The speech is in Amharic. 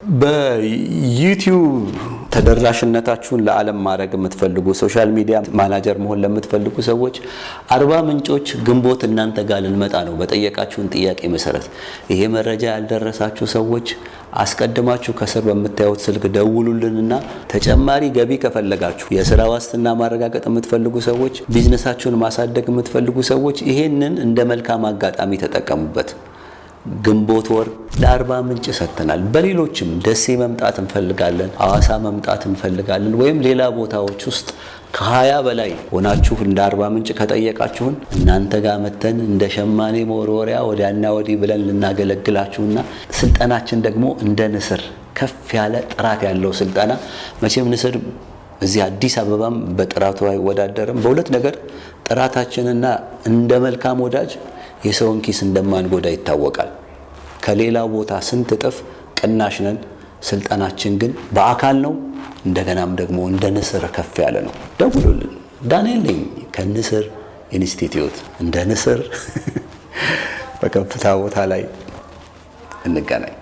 በዩቲዩብ ተደራሽነታችሁን ለዓለም ማድረግ የምትፈልጉ ሶሻል ሚዲያ ማናጀር መሆን ለምትፈልጉ ሰዎች አርባ ምንጮች ግንቦት እናንተ ጋር ልንመጣ ነው በጠየቃችሁን ጥያቄ መሰረት ይሄ መረጃ ያልደረሳችሁ ሰዎች አስቀድማችሁ ከስር በመታየው ስልክ ደውሉልንና ተጨማሪ ገቢ ከፈለጋችሁ የሥራ ዋስትና ማረጋገጥ የምትፈልጉ ሰዎች ቢዝነሳችሁን ማሳደግ የምትፈልጉ ሰዎች ይሄንን እንደ መልካም አጋጣሚ ተጠቀሙበት። ግንቦት ወር ለአርባ ምንጭ ሰጥተናል። በሌሎችም ደሴ መምጣት እንፈልጋለን፣ ሐዋሳ መምጣት እንፈልጋለን ወይም ሌላ ቦታዎች ውስጥ ከ20 በላይ ሆናችሁ እንደ አርባ ምንጭ ከጠየቃችሁን እናንተ ጋር መተን እንደ ሸማኔ መወርወሪያ ወዲያና ወዲህ ብለን ልናገለግላችሁና ስልጠናችን ደግሞ እንደ ንስር ከፍ ያለ ጥራት ያለው ስልጠና መቼም ንስር እዚህ አዲስ አበባም በጥራቱ አይወዳደርም። በሁለት ነገር ጥራታችንና እንደ መልካም ወዳጅ የሰውን ኪስ እንደማንጎዳ ይታወቃል። ከሌላ ቦታ ስንት እጥፍ ቅናሽ ነን። ስልጠናችን ግን በአካል ነው። እንደገናም ደግሞ እንደ ንስር ከፍ ያለ ነው። ደውሉልን። ዳንኤል ነኝ ከንስር ኢንስቲትዩት። እንደ ንስር በከፍታ ቦታ ላይ እንገናኝ።